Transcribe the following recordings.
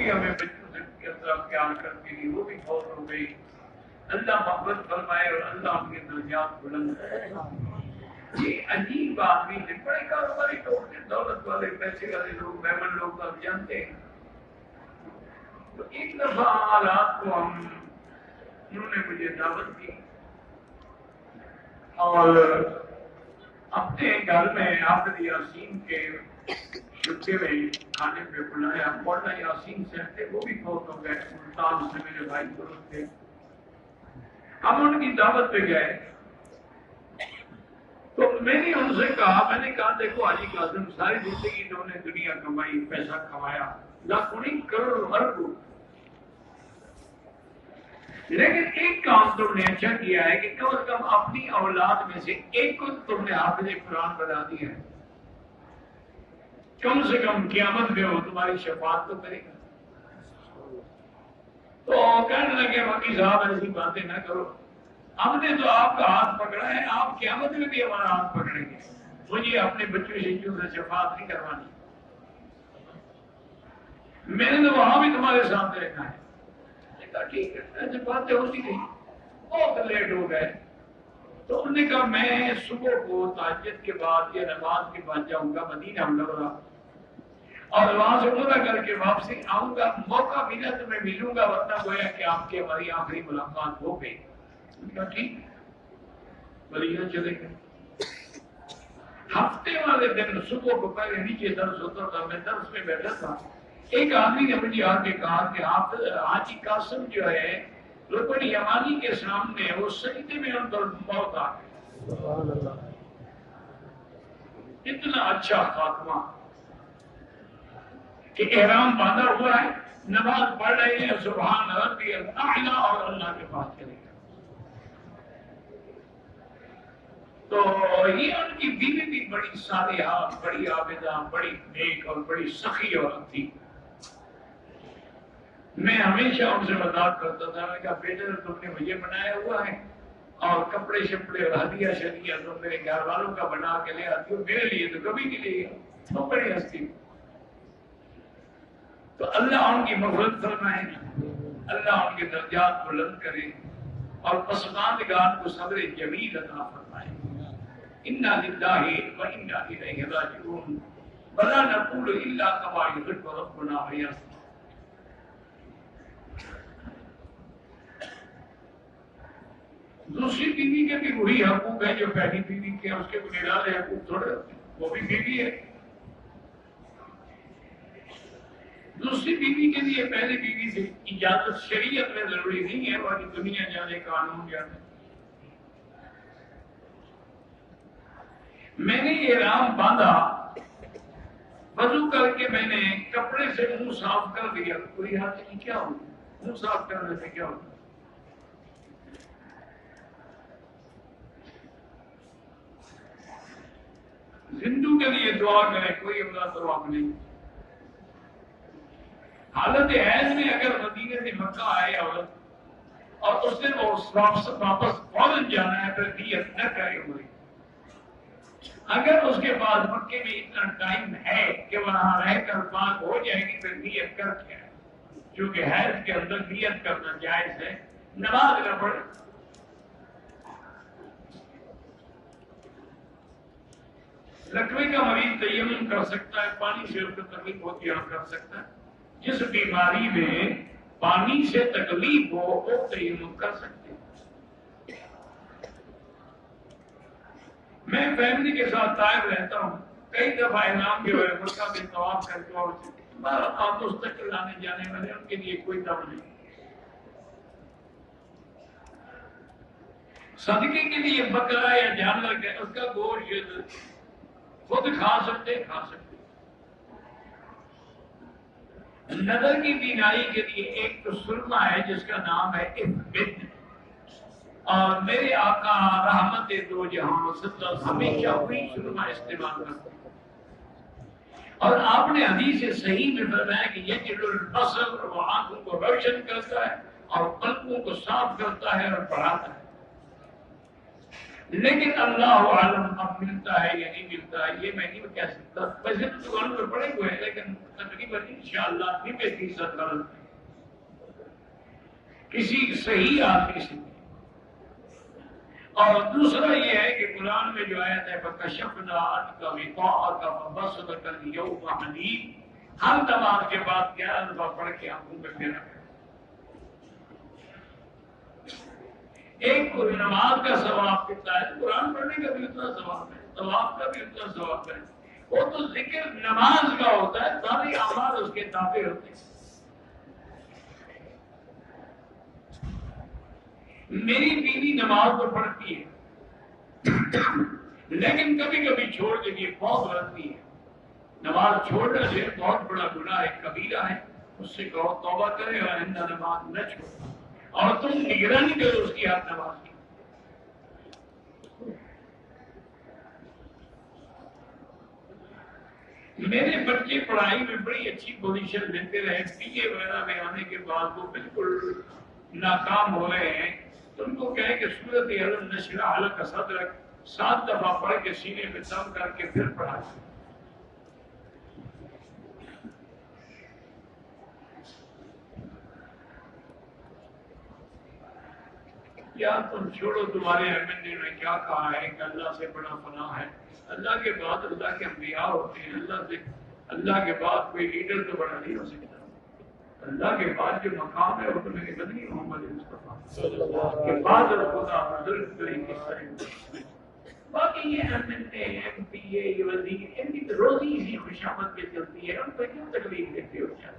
بھی ہمیں بچوں سے پیار کرتی تھی، وہ بھی فوت ہو گئی. اللہ مغفرت فرمائے اور اللہ ان کے درجات بلند کرے. یہ عجیب آدمی تھے، بڑے کاروباری لوگ تھے، دولت والے، پیسے والے لوگ، مہمان لوگ آپ جانتے ہیں. تو ایک دفعہ رات کو انہوں نے مجھے دعوت دی اور اپنے گھر میں حافظ یاسین کے چھٹے میں کھانے پہ بلایا. مولانا یاسین صاحب تھے، وہ بھی فوت ہو گئے، ملتان سے میرے بھائی دوست تھے. ہم ان کی دعوت پہ گئے تو میں نے ان سے کہا دیکھو حاجی قاسم ساری زندگی انہوں نے دنیا کمائی، پیسہ کمایا، لاکھوں نہیں کروڑوں اربوں، لیکن ایک کام تم نے اچھا کیا ہے کہ کم از کم اپنی اولاد میں سے ایک کو تم نے حافظ قرآن بنا دیا ہے. کم سے کم قیامت میں ہو تمہاری شفاعت تو کرے گا. تو کہنے لگے وکیل صاحب ایسی باتیں نہ کرو، ہم نے تو آپ کا ہاتھ پکڑا ہے، آپ قیامت میں بھی ہمارا ہاتھ پکڑیں گے، مجھے اپنے بچوں شچوں سے شفاعت نہیں کروانی، میں نے تو وہاں بھی تمہارے ساتھ رہنا ہے. ٹھیک ہے، ایسے باتیں ہوتی رہی. بہت لیٹ ہو گئے تو انہوں نے کہا میں صبح کو تہجد کے بعد یا نماز کے بعد جاؤں گا مدینہ منورہ اور وہاں سے عمرہ کر کے واپسی آؤں گا، موقع ملا تو میں ملوں گا، ورنہ گویا کہ آپ کی ہماری آخری ملاقات ہو گئی. ٹھیک مدینہ چلے گئے. ہفتے والے دن صبح کو پہلے نیچے درس ہوتا تھا، میں درس میں بیٹھا تھا. ایک آدمی نے مجھے آ کے کہا کہ حاجی قاسم جو ہے رکن یمانی کے سامنے وہ سجدے میں ان پر موت آ گئی. اتنا اچھا خاتمہ کہ احرام باندھا ہوا ہے، نماز پڑھ رہے ہیں، سبحان ربی الاعلی اور اللہ کے پاس چلے گئے. تو یہ ان کی بیوی بھی بڑی صالحہ، بڑی عابدہ، بڑی نیک اور بڑی سخی عورت تھی. میں ہمیشہ ان سے مذاق کرتا تھا، میں کہا بیٹے تم نے مجھے بنایا ہوا ہے اور کپڑے شپڑے اور ہدیہ شدیہ تم میرے گھر والوں کا بنا کے لے آتی ہو، میرے لیے تو کبھی نہیں لے گا. تو بڑی ہستی. تو اللہ ان کی مغفرت فرمائے، اللہ ان کے درجات بلند کرے اور پسماندگان کو صبر جمیل عطا فرمائے. انا للہ و انا الیہ راجعون ولا نقول الا کما یحب ربنا ویرضا. دوسری بیوی کے بھی وہی حقوق ہیں جو پہلی بیوی کے ہیں، اس کے بنیادی حقوق تھوڑے ہوتے ہیں، وہ بھی بیوی ہے. دوسری بیوی کے لیے پہلی بیوی سے اجازت شریعت میں ضروری نہیں ہے، وہ دنیا جانے قانون جانے. میں نے احرام باندھا، وضو کر کے میں نے کپڑے سے منہ صاف کر دیا. کوئی حد نہیں، کیا ہو منہ صاف کرنے سے کیا ہوتا؟ زندو کے لیے دعا کریں، کوئی عملہ ثواب نہیں. حالت حیض میں اگر مدینے سے مکہ آئے اور اس نے وہ واپس فوراً جانا ہے، پھر نیت نہ کرے ہوئی. اگر اس کے بعد مکے میں اتنا ٹائم ہے کہ وہاں رہ کر پاک ہو جائے گی، پھر نیت کر کے آئے، کیونکہ حیض کے اندر نیت کرنا جائز ہے. نماز نہ پڑھے. لکوے کا مریض تیمم کر سکتا ہے، پانی سے اس کو تکلیف ہوتی ہے کر سکتا ہے. جس بیماری میں پانی سے تکلیف ہو وہ تیمم کر سکتے ہیں. میں فیملی کے ساتھ طائف رہتا ہوں، کئی دفعہ احرام کے ہوئے مکہ میں طواف کر کے اور آپ مستقل آنے جانے والے ان کے لیے کوئی دم نہیں. صدقے کے لیے بکرا یا جانور ہے، اس کا گوشت خود کھا سکتے. نظر کی بینائی کے لیے ایک تو سرما ہے جس کا نام ہے ابن، اور میرے آقا رحمت دو جہاں صلی اللہ علیہ وسلم ہمیشہ وہی سرما استعمال کرتے ہیں. اور آپ نے حدیث صحیح میں فرمایا کہ یہ جو البصر وہ آنکھوں کو روشن کرتا ہے اور قلبوں کو صاف کرتا ہے اور بڑھاتا ہے. لیکن اللہ عالم اب ملتا ہے یا نہیں ملتا ہے یہ میں نہیں کہہ سکتا. ویسے تو دکانوں میں پڑے ہوئے ہیں لیکن تقریباً انشاءاللہ 90% غلط ہے کسی صحیح آدمی سے. اور دوسرا یہ ہے کہ قرآن میں جو آیت ہے فَكَشَفْنَا عَنْكَ غِطَاءَكَ فَبَصَرُكَ الْيَوْمَ حَدِيدٌ ہر نماز کے بعد 11 دفعہ پڑھ کے آنکھوں پہ پھیرا کریں. ایک نماز کا ثواب کتنا ہے؟ قرآن پڑھنے کا بھی اتنا ثواب ہے, طواف کا بھی اتنا ثواب ہے. وہ تو ذکر نماز کا ہوتا ہے, سارے اعمال اس کے تابع ہوتے ہیں. میری بیوی نماز تو پڑھتی ہے لیکن کبھی کبھی چھوڑ دیتی ہے, بہت غلطی ہے. نماز چھوڑنے سے بہت بڑا گناہ ہے, کبیرہ ہے. اس سے کہو توبہ کرے اور آئندہ نماز نہ چھوڑے, اور تم نگرانی کرو اس کی ہر نماز کی. میرے بچے پڑھائی میں بڑی اچھی پوزیشن لیتے رہے, پی اے وغیرہ میں آنے کے بعد وہ بالکل ناکام ہو رہے ہیں. تم کو کہے کہ سورۃ الم نشرح لک صدرک 7 دفعہ پڑھ کے سینے میں دم کر کے پھر پڑھا. یا تم چھوڑو, تمہارے ایمنڈی نے کیا کہا ہے کہ اللہ سے بڑا فلاں ہے. اللہ کے بعد اللہ کے انبیاء ہوتے ہیں. اللہ کے بعد کوئی لیڈر تو بڑا نہیں ہو سکتا. اللہ کے بعد جو مقام ہے وہ تو میرے بدنی محمد مصطفیٰ کے بعد خدا بزرگ طریقے سے. باقی یہ ایم پی اے یہ وزیر ان کی تو روزی اسی خوشامد پہ چلتی ہے, ان پہ کیوں تکلیف دیتے ہو؟ کیا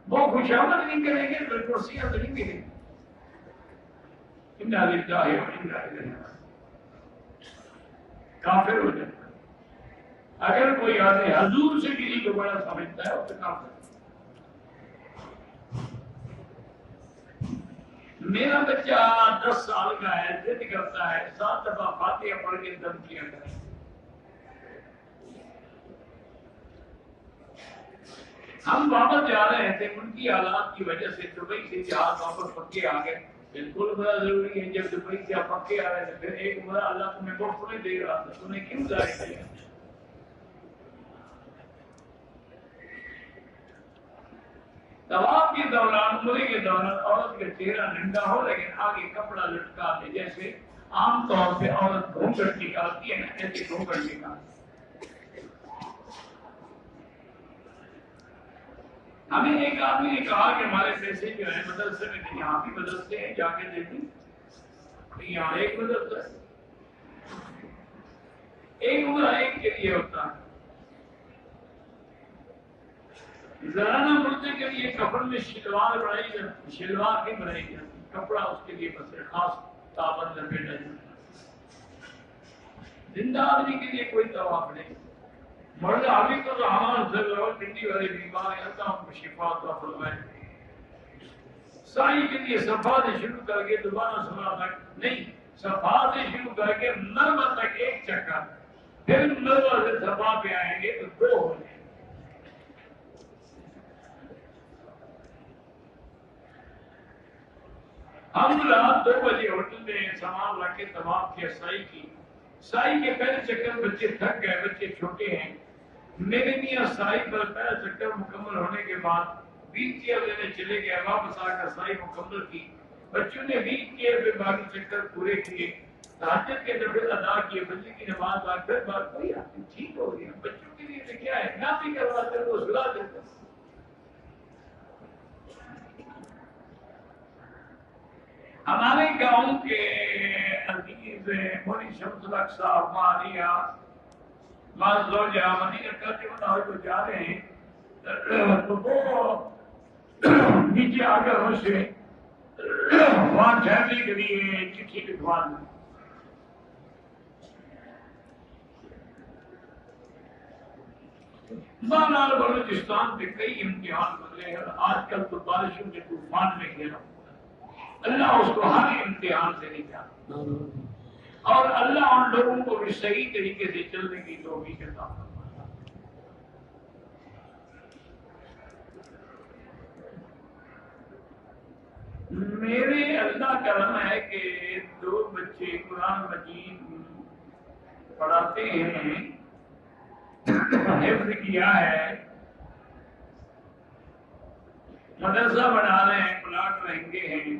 وہ خوشامد نہیں کریں گے تو کرسیاں تو نہیں ملیں گی. کافر ہو جاتا ہے. اگر کوئی آدمی حضور سے کسی کو بڑا سمجھتا ہے تو کافر. میرا بچہ 10 سال کا ہے, ضد کرتا ہے 7 دفعہ فاتحہ پڑھ کے دم کیا کرے. ہم واپس جا رہے تھے, ان کی حالات کی وجہ سے دبئی سے جہاز واپس پکے آ گئے. بالکل بڑا ضروری ہے, جب دبئی سے آپ پکے آ رہے تھے پھر ایک بڑا اللہ تمہیں مفت میں دے رہا تھا, تمہیں کیوں ظاہر کیا؟ طواف کے دوران, عمرے کے دوران عورت کا چہرہ ننگا ہو لیکن آگے کپڑا لٹکا دے, جیسے عام طور پہ عورت گھونگھٹ نکالتی ہے نا, ایسے گھونگھٹ نکالتی. ہمیں ایک آدمی نے کہا کہ ہمارے پیسے جو ہے مدرسے میں, یہاں بھی مدرسے ہیں جا کے دیکھیں, یہاں ایک مدرسہ ہے, ایک عمرہ ایک کے لیے ہوتا ہے. زرانہ مردے کے لیے کفن میں شلوار بنائی جاتی, شلوار نہیں بنائی جاتی, کپڑا اس کے لیے بس خاص تابند لپیٹا جاتا ہے. زندہ آدمی کے لیے کوئی طواف نہیں. مرد ابھی تو رحمان صلی اللہ علیہ پنڈی والے بیمار ہیں, اللہ ان کو شفا عطا فرمائے. سائی کے لیے صفا سے شروع کر کے دوبارہ صفا تک نہیں, صفا سے شروع کر کے مروا تک ایک چکر, پھر مروا سے صفا پہ آئیں گے تو 2 ہو جائیں. ہم رات 2 بجے ہوٹل میں سامان رکھ کے طواف کیا سائی کی. سائی کے پہلے چکر بچے تھک گئے, بچے چھوٹے ہیں. میرے میاں سائی پر پہلا چکر مکمل ہونے کے بعد 20 چیئر لینے چلے گئے, واپس آ کر سائی مکمل کی. بچوں نے 20 چیئر پہ باقی چکر پورے کیے, تہجد کے نفل ادا کیے, بچے کی نماز بعد پھر بات کوئی آتی ٹھیک ہو گیا. بچوں کے لیے کیا ہے, نافی کرواتے وہ سلا دیتے. ہمارے گاؤں کے عزیز مولی شمس الحق صاحب ماریہ مدینہ جو جا رہے ہیں تو وہ نیچے آ کر ان سے وہاں ٹھہرنے کے لیے چٹھی لکھوا دیں. بہرحال بلوچستان پہ کئی امتحان بدلے ہیں, آج کل تو بارشوں کے طوفان میں گھیرا. اللہ اس کو ہر امتحان سے نکالا, اور اللہ ان لوگوں کو بھی صحیح طریقے سے چلنے کی توفیق عطا فرمائے. میرے اللہ کا کرم ہے کہ 2 بچے قرآن مجید پڑھاتے ہیں، حفظ کیا ہے، مدرسہ بنا رہے ہیں، پلاٹ مہنگے ہیں،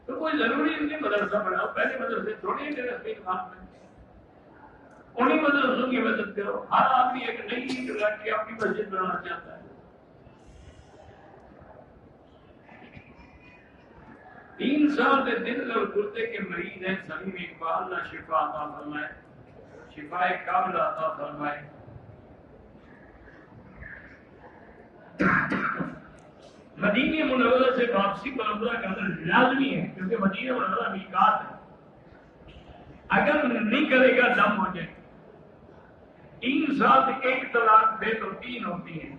تو کوئی ضروری نہیں مدرسہ بناؤ، پہلے مدرسے تھوڑی انہیں مدرسوں کی مدد کرو۔ ہر آدمی ایک نئی جگہ کی اپنی مسجد بنانا چاہتا ہے۔ 3 سال سے دل اور گردے کے مریض ہیں، سلیم اقبال، اللہ شفا عطا فرمائے، شفا کاملہ عطا فرمائے۔ مدینہ منورہ سے واپسی پر عمرہ کرنا لازمی ہے، کیونکہ مدینہ منورہ میقات ہے، اگر نہیں کرے گا دم ہو جائے۔ 3 سال سے 1 طلاق دے تو 3 ہوتی ہیں۔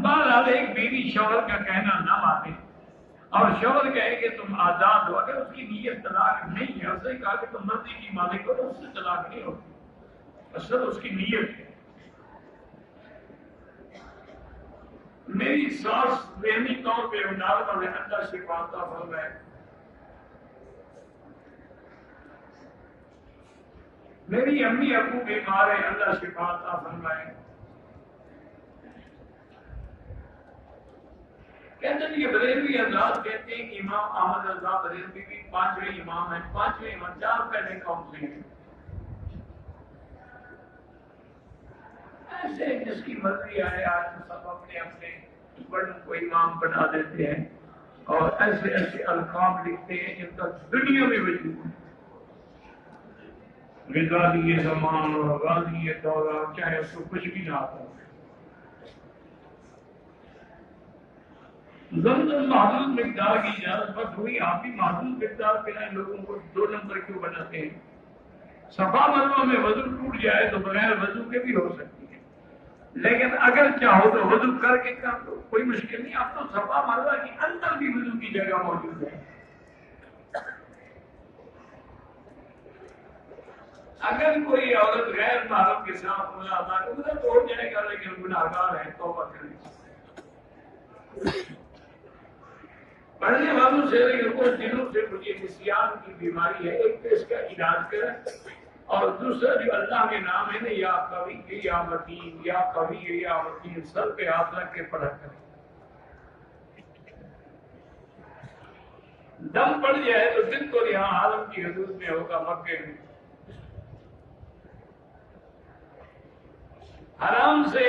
بہرحال ایک بیوی شوہر کا کہنا نہ مانے اور شوہر کہے کہ تم آزاد ہو، اگر اس کی نیت طلاق نہیں ہے، اس نے کہا کہ تم مرضی کی مالک ہو، تو اس سے طلاق نہیں ہوتی، اصل اس کی نیت ہے۔ میری ساس ذہنی طور پہ نارمل ہے، اللہ شفا عطا فرمائے۔ میری امی ابو بیمار ہیں، اللہ شفا عطا فرمائے۔ کہتے ہیں کہ بریلوی حضرات کہتے ہیں کہ امام احمد رضا بریلوی بھی 5ویں امام ہیں، 5ویں امام 4 پہلے کون سے ہیں؟ ایسے جس کی مرضی آئے، آج تو سب اپنے اپنے بڑوں کو امام بنا دیتے ہیں اور ایسے ایسے القاب لکھتے ہیں جن کا دنیا میں وجود ہے۔ غزالی زمان اور غازی دورہ، چاہے اس کو کچھ بھی نہ آتا۔ زمزم محدود مقدار کی اجازت بس ہوئی، آپ بھی محدود مقدار پلائیں، لوگوں کو 2 نمبر کیوں بناتے ہیں؟ صفا مروہ میں وضو ٹوٹ جائے تو بغیر وضو کے بھی ہو سکتی ہے، لیکن اگر چاہو تو وضو کر کے کر دو، کوئی مشکل نہیں۔ اب تو صفا مروہ کے اندر بھی وضو کی جگہ موجود ہے۔ اگر کوئی عورت غیر محرم کے ساتھ ملاقات ادھر تو ہو جائے گا، لیکن گناہگار ہے، توبہ کریں۔ پڑھنے والوں سے کچھ دنوں سے مجھے نسیان کی بیماری ہے، ایک تو اس کا علاج کریں اور دوسرا جو اللہ کے نام ہے نا، یا قوی یا متین، یا قوی یا متین، سر پہ ہاتھ رکھ کے پڑھا کریں۔ دم پڑ جائے تو بالکل یہاں عالم کی حدود میں ہوگا، مکے میں۔ حرام سے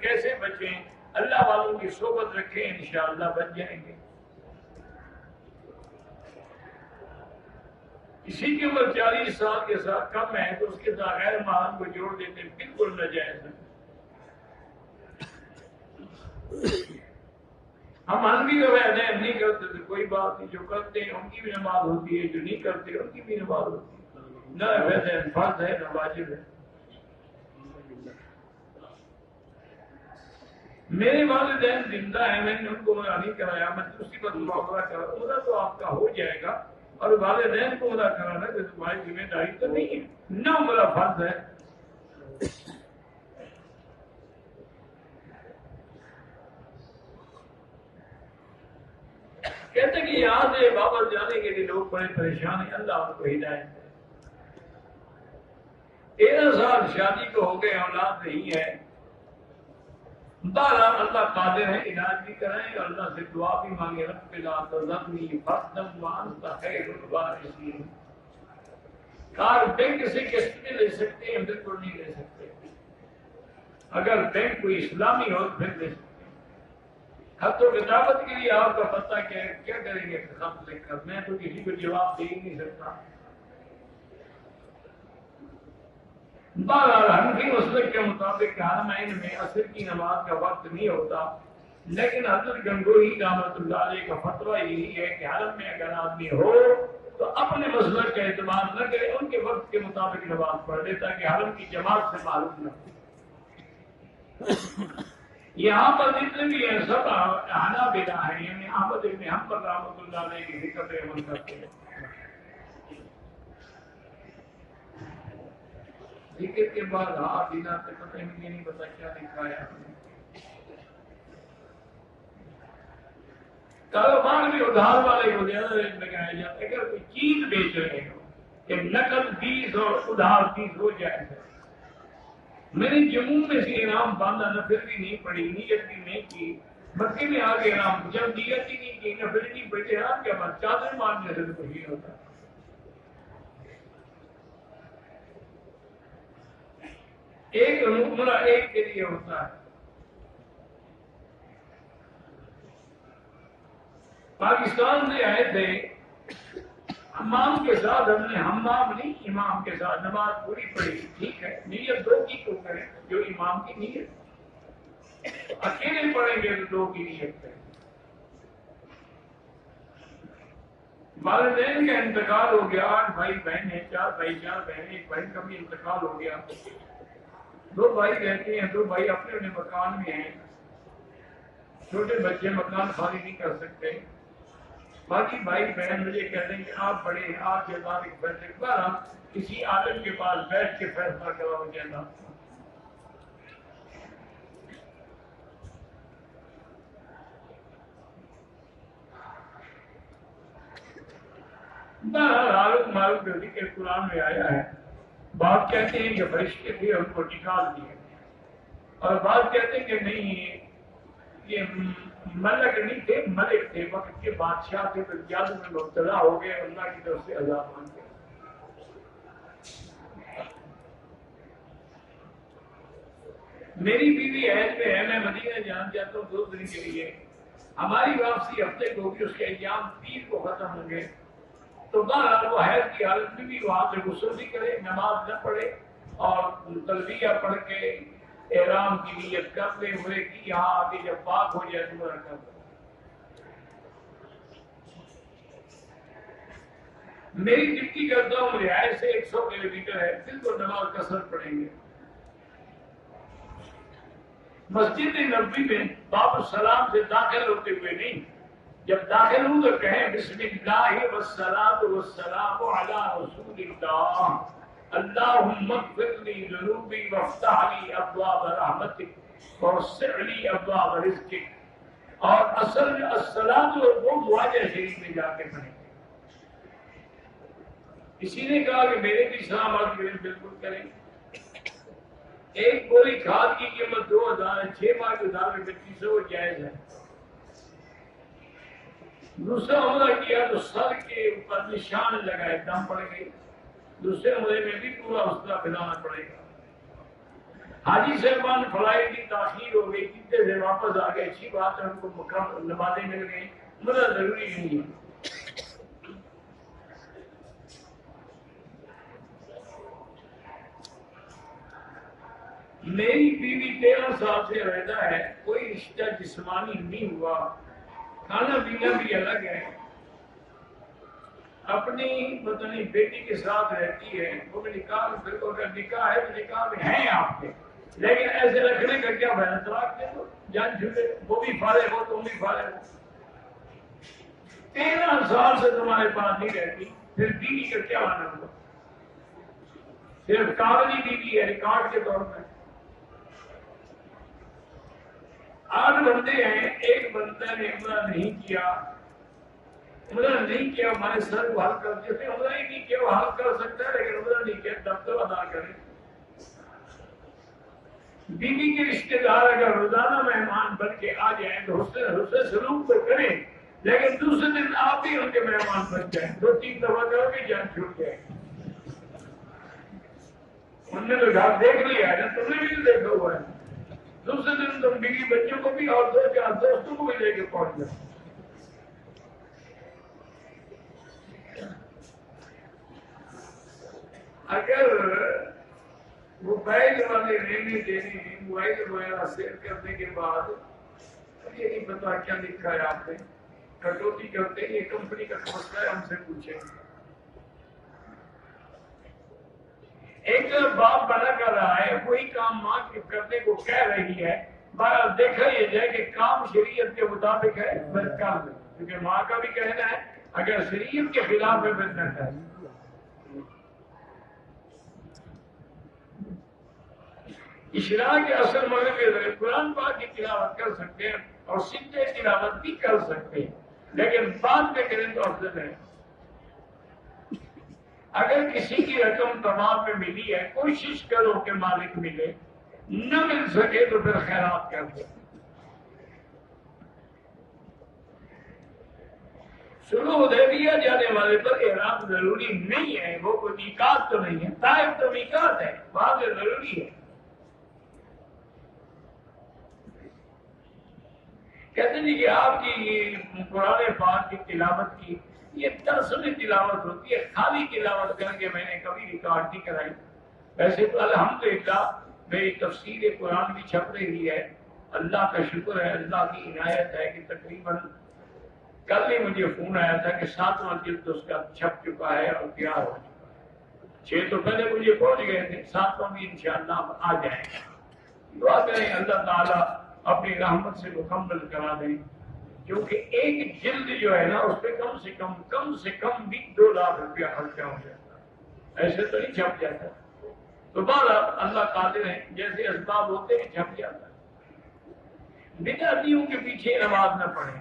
کیسے بچیں؟ اللہ والوں کی صحبت رکھیں، انشاءاللہ بچ جائیں گے۔ کسی کی عمر 40 سال کے ساتھ کم ہے تو اس کے ساتھ غیر محرم کو جوڑ دیتے بالکل ناجائز ہے۔ ہم حنفی کا وعدہ نہیں کرتے تو کوئی بات نہیں، جو کرتے ہیں ان کی بھی نماز ہوتی ہے، جو نہیں کرتے ان کی بھی نماز ہوتی ہے، نہ وعدہ فرض ہے نہ واجب ہے۔ میرے والدین زندہ ہیں، میں نے ان کو عمرہ نہیں کرایا، میں دوسری بات عمرہ کرا، عمرہ تو آپ کا ہو جائے گا، اور والدین کو عمرہ کرانا کہ تمہاری ذمہ داری تو نہیں ہے، نہ عمرہ فرض ہے۔ کہتے ہیں کہ یہاں سے واپس جانے کے لیے لوگ بڑے پریشان ہیں، اللہ ان کو ہدایت دے۔ 13 سال شادی کو ہو گئے، اولاد نہیں ہے، بہرحال اللہ قادر ہے، علاج بھی کرائیں اور اللہ سے دعا بھی مانگے، رب لا تذرنی فردا وانت خیر الوارثین۔ کار بینک سے قسط میں لے سکتے ہیں؟ بالکل نہیں لے سکتے، اگر بینک کوئی اسلامی ہو پھر لے سکتے ہیں۔ خط و کتابت کے لیے آپ کا پتہ کیا ہے؟ کیا کریں گے خط لکھ کر؟ میں تو کسی کو جواب دے ہی نہیں سکتا۔ بہرحال حنفی مسلک کے مطابق حرمین میں عصر کی نماز کا وقت نہیں ہوتا، لیکن حضرت گنگوہی رحمۃ اللہ علیہ کا فتویٰ یہی ہے کہ حرم میں اگر آدمی ہو تو اپنے مسلک کا اعتماد نہ کرے، ان کے وقت کے مطابق نماز پڑھ لے تاکہ حرم کی جماعت سے معلوم نہ ہو۔ یہاں پر جتنے بھی ہیں سب حنابلہ ہیں، یعنی احمد بن حنبل رحمۃ اللہ علیہ کی فکر پہ عمل کرتے ہیں۔ ذکر کے بعد ہاتھ دینا تو پتہ ہی نہیں پتا کیا لکھا ہے آپ نے. کاروبار بھی ادھار والے کو زیادہ ریٹ لگایا جاتا ہے. اگر کوئی چیز بیچ رہے ہو کہ نقد 20 اور ادھار 30 ہو جائے گا. میں نے جموں میں سے انعام باندھا، نفل بھی نہیں پڑی، نیت بھی نہیں کی، مکے میں آگے انعام جب نیت ہی نہیں کی، نفل نہیں پڑے، انعام کیا بات، چادر مارنے سے تو نہیں ہوتا. ایک عمرہ ایک کے لیے ہوتا ہے. پاکستان سے آئے تھے، امام کے ساتھ ہم نے ہمام نہیں امام کے ساتھ نماز پوری پڑھی. ٹھیک ہے، نیت دو کی تو کریں جو امام کی نیت، اکیلے پڑھیں گے تو دو کی نیت کریں. والدین کا انتقال ہو گیا، 8 بھائی بہن ہیں، 4 بھائی 4 بہنیں، ایک بہن کا بھی انتقال ہو گیا. 2 بھائی رہتے ہیں، 2 بھائی اپنے اپنے مکان میں ہیں. چھوٹے بچے مکان خالی نہیں کر سکتے. باقی بھائی بہن مجھے کہتے ہیں کہ آپ بڑے ہیں، آپ کے بعد ایک فیصلے پر ہم کسی عالم کے پاس بیٹھ کے فیصلہ کرواؤ جانا. معروف کا ذکر قرآن میں آیا ہے. بات کہتے ہیں کہ فرشتے تھے ان کو نکال دیے، اور بات کہتے ہیں کہ نہیں یہ ملک نہیں تھے، ملک تھے، وقت کے بادشاہ تھے، پھر جادو میں مبتلا ہو گئے، اللہ کی طرف سے عذاب مان گئے. میری بیوی حیض میں ہے، میں مدینہ جان جاتا ہوں 2 دن کے لیے. ہماری واپسی ہفتے کو ہوگی، اس کے ایام پیر کو ختم ہوں گے. تو بہرحال وہ حیض کی حالت میں بھی وہاں سے غسل بھی کرے، نماز نہ پڑھے، اور تلبیہ پڑھ کے احرام کی نیت کرتے ہوئے کہ یہاں آگے جب پاک ہو جائے تو کر دو. میری ڈپٹی کرتا ہوں رہائش سے 100 کلومیٹر ہے، پھر تو نماز قصر پڑھیں گے. مسجد نبوی میں باب السلام سے داخل ہوتے ہوئے نہیں، جب داخل ہوں تو کہیں بسم اللہ والصلاۃ والسلام علی رسول اللہ، اللہم اغفر لی ذنوبی وافتح لی ابواب رحمتک ووسع لی ابواب رزقک. اور اصل الصلاۃ وہ معاہدہ شریف میں جا کے پڑھیں. کسی نے کہا کہ میرے بھی اسلام آباد کے بالکل کریں. ایک بوری کھاد کی قیمت 2000 ہے، 6 ماہ کے ادھار میں 2500 جائز ہے. دوسرا عمرہ کیا تو سر کے اوپر نشان لگائے، دم پڑ گئی. دوسرے عمرے میں بھی پورا حوصلہ پھیلانا پڑے گا. حاجی صاحبان فلائٹ کی تاخیر ہو گئی، کتنے سے واپس آ گئے، اچھی بات ہے، ان کو مکمل نمازیں مل گئی، عمرہ ضروری نہیں ہے. میری بیوی 13 سال سے رہتا ہے، کوئی رشتہ جسمانی نہیں ہوا، کھانا پینا بھی الگ ہے. اپنی پتہ نہیں بیٹی کے ساتھ رہتی ہے، وہ بھی نکاح میں، پھر اگر نکاح ہے تو نکاح میں ہیں آپ کے، لیکن ایسے رکھنے کا کیا فائدہ، طلاق دے دو، جان چھوٹے، وہ بھی فارغ ہو تم بھی فارغ ہو. 13 سال سے تمہارے پاس نہیں رہتی، پھر بیوی کا کیا مانا ہوگا؟ صرف کاغذی بیوی ہے، ریکارڈ کے طور پر. 8 بندے ہیں، ایک بندہ نے عمرہ نہیں کیا. عمرہ نہیں کیا ہمارے سر کو حل کر دیتے، عمرہ ہی نہیں کیا وہ حل کر سکتا ہے، لیکن عمرہ نہیں کیا تب تو ادا کریں. بیوی کے رشتے دار اگر روزانہ مہمان بن کے آ جائیں تو حسن سلوک تو کریں، لیکن دوسرے دن آپ بھی ان کے مہمان بن جائیں. 2-3 دفعہ کرو گے جان چھوٹ جائے. انہوں نے تو گھر دیکھ لیا ہے نا، تم نے بھی تو دیکھا ہوا ہے. دوسرے دن تم بیوی بچوں کو بھی اور 2-4 دوستوں کو بھی لے کے پہنچ جائیں. اگر موبائل والے لینے دینے، موبائل وغیرہ سیل کرنے کے بعد یہ نہیں پتا کیا لکھا ہے آپ نے، کٹوتی کرتے ہیں، یہ کمپنی کا مسئلہ ہے، ہم سے پوچھیں. ایک باپ بنا کر رہا ہے، وہی کام ماں کرنے کو کہہ رہی ہے. دیکھا یہ جائے کہ کام شریعت کے مطابق ہے پھر کر دیں، کیونکہ ماں کا بھی کہنا ہے اگر شریعت کے خلاف ہے پھر نہ کریں. اشراع کے اصل مغرب کے قرآن پاک کی تلاوت کر سکتے ہیں اور سیدھے تلاوت بھی کر سکتے ہیں، لیکن بعد میں کریں تو افضل ہے۔ اگر کسی کی رقم تمام میں ملی ہے، کوشش کرو کہ مالک ملے، نہ مل سکے تو پھر خیرات کر دو۔ سلو حدیبیہ جانے والے پر احرام ضروری نہیں ہے، وہ کوئی میقات تو نہیں ہے، طائف تو میقات ہے، وہاں سے ضروری ہے۔ کہتے ہیں کہ آپ کی قرآن پاک کی تلاوت کی یہ ترسمی تلاوت ہوتی ہے، خالی تلاوت کر کے میں نے کبھی ریکارڈ نہیں کرائی۔ ویسے تو الحمدللہ میری تفسیر قرآن بھی چھپ رہی ہے، اللہ کا شکر ہے، اللہ کی عنایت ہے کہ تقریباً کل ہی مجھے فون آیا تھا کہ 7واں جلد اس کا چھپ چکا ہے اور تیار ہو چکا ہے۔ 6 تو پہلے مجھے پہنچ گئے تھے، 7واں بھی انشاءاللہ آ جائے گا۔ دعا کریں اللہ تعالیٰ اپنی رحمت سے مکمل کرا دیں، کیونکہ ایک جلد جو ہے نا اس پہ کم سے کم بھی 2 لاکھ روپیہ خرچہ ہو جاتا ہے، ایسے تو نہیں چھپ جاتا۔ تو بہرحال اللہ قادر ہے، جیسے اسباب ہوتے ہیں چھپ جاتا ہے۔ بدعتیوں کے پیچھے نماز نہ پڑھیں،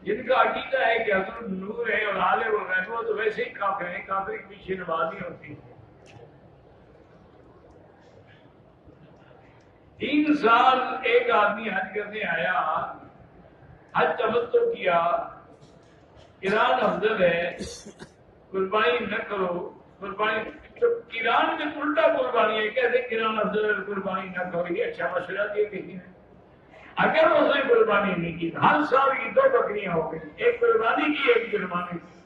جن کا عقیدہ ہے کہ حضرت نور ہے اور عالم الغیب، وہ تو ویسے ہی کافر ہیں، کافر کے پیچھے نماز نہیں ہوتی۔ 3 سال ایک آدمی حج کرنے آیا، حج تمتع کیا، قران افضل ہے، قربانی نہ کرو، قربانی تو قران میں الٹا قربانی ہے، کیسے قران افضل ہے قربانی نہ کرو؟ یہ اچھا مشورہ دیا کسی نے؟ اگر اس نے قربانی نہیں کی، ہر سال کی 2 بکریاں ہو گئی، ایک قربانی کی ایک جرمانے کی۔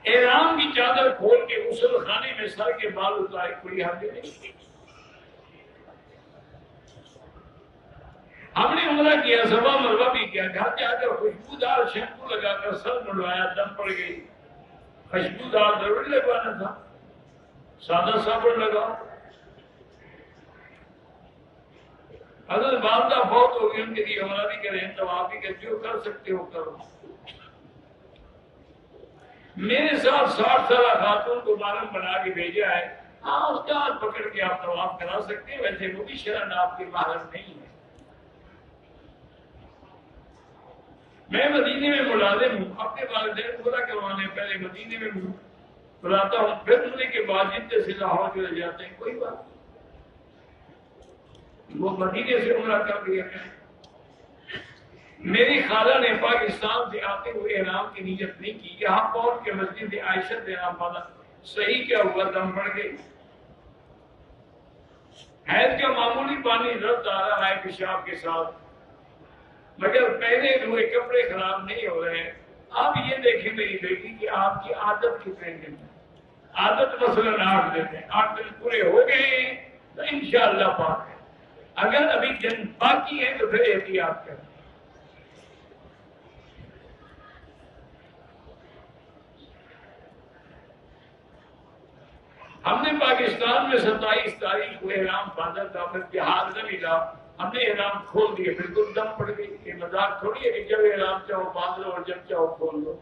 احرام کی چادر کھول کے غسل خانے میں سر کے بال اتارے، کوئی حرج نہیں۔ ہم نے عمرہ کیا، صفا مروہ بھی کیا، گھر جا کر خوشبودار شیمپو لگا کر سر منڈوایا، دم پڑ گئی۔ خوشبودار ضرور لگوانا تھا، سادہ صابن لگاؤ۔ حضرت والدہ فوت ہو گئی، ان کے لیے عمرہ بھی کریں، طواف بھی کریں، جو کر سکتے ہو کرو۔ میرے ساتھ 60 سالہ خاتون کو معلوم بنا کے بھیجا ہے، ہاں اس کا ہاتھ پکڑ کے آپ طواف کرا سکتے ہیں، ویسے وہ بھی شرعاً آپ کے محرم نہیں ہے۔ میں مدینے میں ملازم ہوں، اپنے والدین کو پورا کروانے پہلے مدینے میں بلاتا ہوں، پھر عمرے کے بعد جتنے سے لاہور چلے جاتے ہیں، کوئی بات نہیں، وہ مدینے سے عمرہ کر لیا۔ میری خالہ نے پاکستان سے آتے ہوئے احرام کی نیت نہیں کی، یہاں پہنچ کے مسجد عائشہ سے احرام باندھا، صحیح کیا ہوا، دم پڑ گئی۔ حیض کا معمولی پانی رد آ رہا ہے پیشاب کے ساتھ، مگر پہنے ہوئے کپڑے خراب نہیں ہو رہے ہیں۔ آپ یہ دیکھیں میری بیٹی کہ آپ کی عادت کتنے دن ہے، عادت مثلاً 8 دن ہے، 8 دن پورے ہو گئے ہیں تو انشاءاللہ پاک ہے، اگر ابھی دن باقی ہیں تو پھر احتیاط کریں۔ ہم نے پاکستان میں 27 تاریخ کو احرام باندھا تھا، پھر جہاز نہ ملا، ہم نے احرام کھول دیے، بالکل دم پڑ گئی۔ یہ مذاق تھوڑی ہے کہ جب احرام چاہو باندھ لو اور جب چاہو کھول لو۔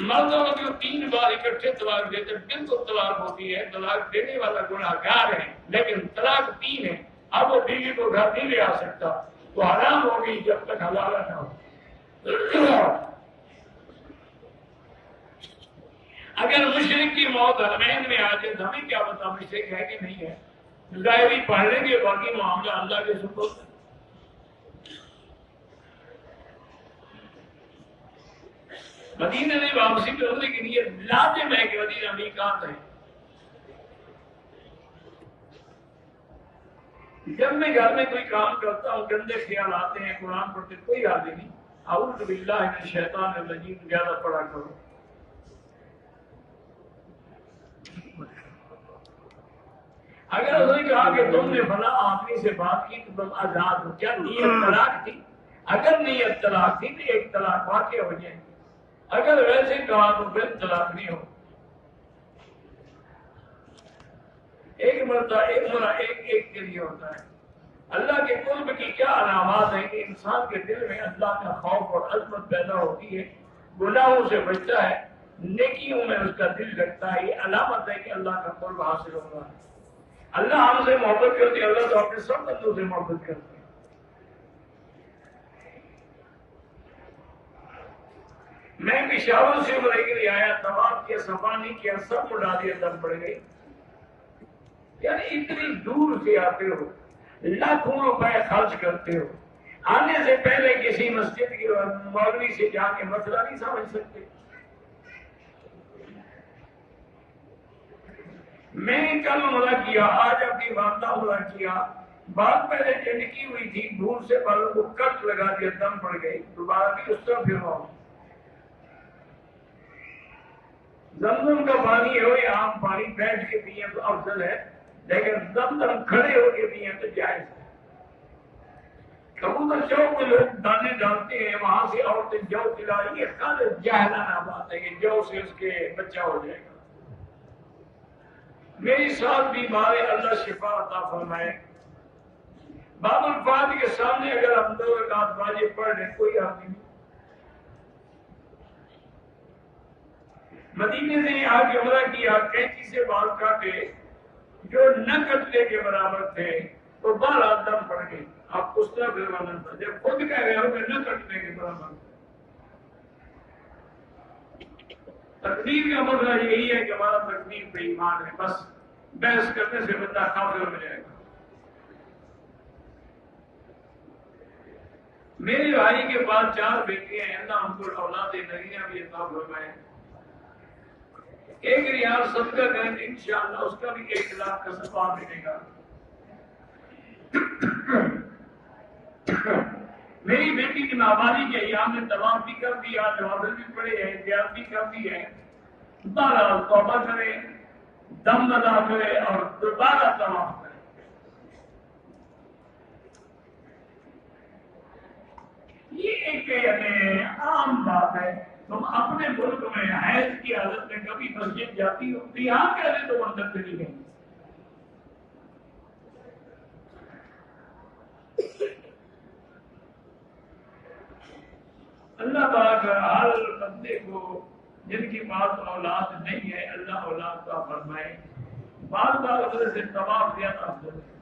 مردوں کو جو 3 بار اکٹھے طلاق دیتے بالکل طلاق ہوتی ہے، طلاق دینے والا گناہگار ہے، لیکن طلاق 3 ہے۔ اب وہ بیوی کو گھر نہیں لے آ سکتا، تو حرام ہوگی جب تک حلال نہ ہو۔ اگر مشرک کی موت حرمین میں آ جائے تو ہمیں کیا پتا مشرک ہے کہ نہیں ہے، ظاہری پڑھ لیں گے، باقی معاملہ اللہ کے سپرد ہے۔ مدینہ میں واپسی کرنے کے لیے لازم ہے کہ مدینہ میقات ہے۔ جب میں گھر میں کوئی کام کرتا ہوں، گندے خیال آتے ہیں، قرآن پڑھتے کوئی حاضر نہیں، اعوذ باللہ من الشیطان الرجیم زیادہ پڑھا کرو۔ اگر اس نے کہا کہ تم نے فلاں آدمی سے بات کی تو تم آزاد ہو، کیا نیت طلاق تھی؟ اگر نیت طلاق تھی تو ایک طلاق واقع ہو جائے، اگر ویسے کہا تو پھر طلاق نہیں ہو۔ ایک مرتبہ ایک کے لیے ہوتا ہے، اللہ کے قرب کی کیا علامات ہیں کہ انسان کے دل میں اللہ کا خوف اور عظمت پیدا ہوتی ہے، گناہوں سے بچتا ہے، نیکیوں میں اس کا دل لگتا ہے. یہ علامت ہے کہ اللہ کا قرب حاصل ہو رہا ہے. اللہ ہم سے محبت کرتے، اللہ تو اپنے سب بندوں سے محبت کرتے. میں پشاور سے عمرے کے لیے آیا، طواف کیا، صفا نہیں کیا، سب اڑا دیا، دم پڑ گئی. یعنی اتنی دور سے آتے ہو، لاکھوں روپے خرچ کرتے ہو، آنے سے پہلے کسی مسجد کی مولوی سے جا کے مسئلہ نہیں سمجھ سکتے. میں نے کل عمرہ کیا، آج اپنی والدہ عمرہ کیا، بات پہلے جنکی ہوئی تھی، دور سے بالوں کو کٹ لگا دیا، دم پڑ گئی، دوبارہ بھی اس طرح پھر ہوں. زمزم کا پانی ہو یا عام پانی بیٹھ کے پیے تو افضل ہے، لیکن زمزم کھڑے ہو کے پیے تو جائز ہے. کبوتر چوک میں لوگ دانے ڈالتے ہیں، وہاں سے عورتیں جو کھلائی، یہ کل جہلانہ بات ہے کہ جو سے اس کے بچہ ہو جائے گا. میری ساتھ بیمار ہے، اللہ شفا عطا فرمائے. باب الفاظ کے سامنے اگر ہم 2 رکعت واجب پڑھ لیں کوئی حق نہیں. مدینے سے آ کے عمرہ کیا، کینچی سے بال کاٹے جو نہ کٹنے کے برابر تھے تو 12 دم پڑ گئے. آپ اس طرح پھر ورنن تھا جب خود کہہ رہے ہو کہ نہ کٹنے کے برابر. تقدیر کا مسئلہ یہی ہے کہ ہمارا تقدیر پہ ایمان ہے، بس بحث کرنے سے بندہ کافر ہو جائے گا. میرے بھائی کے پاس 4 بیٹے ہیں، اللہ ہم کو اولاد نگیاں بھی عطا فرمائے. 1 ریال صدقہ کریں تو انشاءاللہ اس کا بھی 1 لاکھ کا ثواب ملے گا. میری بیٹی کی نابالغی کے ایام میں طواف بھی کر دیا، نوافل بھی پڑھے ہیں، زیارت بھی کر دی ہے. بہرحال توبہ کرے، دم ادا کرے اور دوبارہ طواف کرے. یہ ایک یعنی عام بات ہے. تم اپنے ملک میں حیض کی حالت میں کبھی مسجد جاتی ہو تو یہاں کہتے تو اندر چلی گئی. اللہ تعالیٰ کا ہر بندے کو جن کی پاس اولاد نہیں ہے اللہ اولاد کا فرمائے. بار بار سے طواف زیادہ افضل ہے.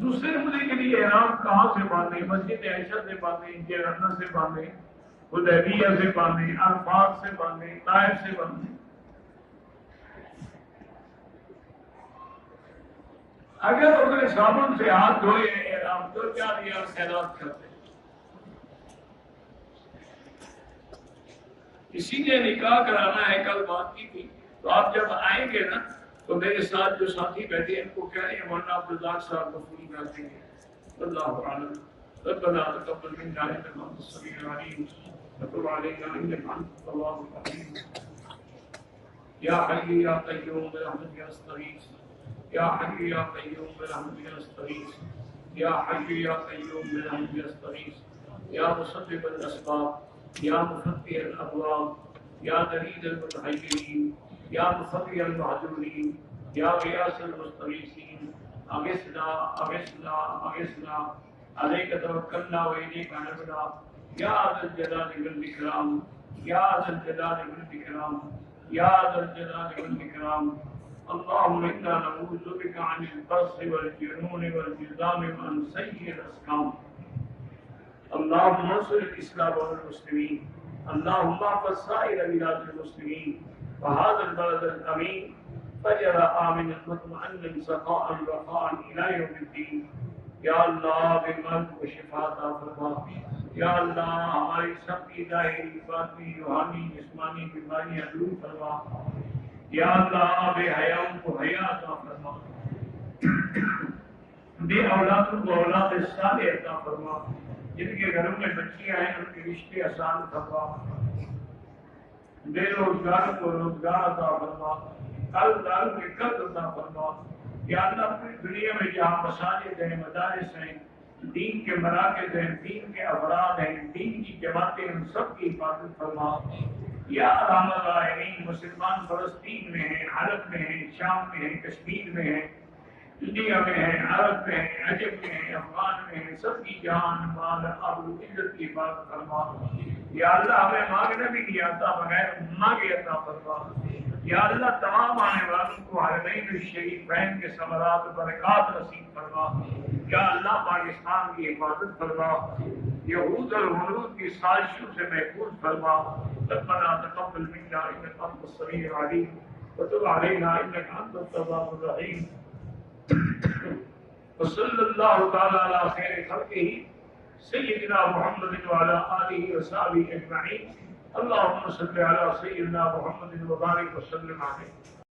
دوسرے ملک کے لیے احرام کہاں سے باندھے؟ مسجد عائشہ سے باندھے، جیرانہ سے باندھے، حدیبیہ سے باندھے، عرفات سے باندھے، طائف سے باندھے. اگر اس نے صابن سے ہاتھ دھوئے احرام تو کیا دیا خیرات کرتے. اسی لیے نکاح کرانا ہے، کل بات کی تھی. تو آپ جب آئیں گے نا تو میرے ساتھ جو ساتھی بیٹھے ہیں ان کو کہہ رہے ہیں مولانا عبدالرزاق صاحب کو فون کر دیں گے. اللہ اعلم. ربنا تقبل منا انك انت السميع العليم وتب علينا انك انت التواب الرحيم. يا حي يا قيوم برحمتك استغيث. يا حي يا قيوم برحمتك استغيث. يا حي يا قيوم برحمتك استغيث. يا مسبب الاسباب، يا مفتح الابواب، يا دليل المتحيرين، يا مفرج المهجورين، يا غياث المستغيثين، اغثنا اغثنا اغثنا، عليك توكلنا واليك انبنا، يا ذا الجلال والاكرام، يا ذا الجلال والاكرام، يا ذا الجلال والاكرام. اللهم انا نعوذ بك عن البرص والجنون والجذام وعن سيء الاسقام. اللهم انصر الاسلام والمسلمين. اللهم احفظ سائر بلاد المسلمين وهذا البلد الامين فجر امنا مطمئنا سخاء رخاء الى يوم الدين. یا اللہ بیمار کو شفا عطا فرما. یا اللہ ہماری سب کی ظاہری باطنی روحانی جسمانی بیماریاں دور فرما. یا اللہ بے حیاؤں کو حیا عطا فرما، بے اولادوں کو اولاد صالح عطا فرما. جن کے گھروں میں بچیاں ہیں ان کے رشتے آسان فرما. بے روزگار کو روزگار عطا فرما، قرض دار کو قرض عطا فرما. یا اللہ پوری دنیا میں جہاں مساجد ہیں، مدارس ہیں، دین کے مراکز ہیں، دین کے افراد ہیں، دین کی جماعتیں، ان سب کی حفاظت فرما. یا ارحم الراحمین، مسلمان فلسطین میں ہیں، حلب میں ہیں، شام میں ہیں، کشمیر میں ہیں، دنیا میں ہے، عرب میں ہے، عجب میں ہے، افغان میں ہے، سب کی جان مال ابرو عزت کی بات فرما۔ یا اللہ ہمیں مانگنا بھی نہیں آتا، بغیر مانگے عطا فرما۔ یا اللہ تمام آنے والوں کو حرمین الشریفین کے ثمرات و برکات نصیب فرما۔ یا اللہ پاکستان کی حفاظت فرما، یہود اور ہنود کی سازشوں سے محفوظ فرما۔ ربنا تقبل منا انک انت السمیع العلیم وتب علینا انک انت التواب الرحیم۔ وصلی اللہ تعالی علی خیر خلقہ سیدنا محمد وعلی آلہ وصحبہ اجمعین۔ اللہم صلی علی سیدنا محمد وبارک وسلم علیہ۔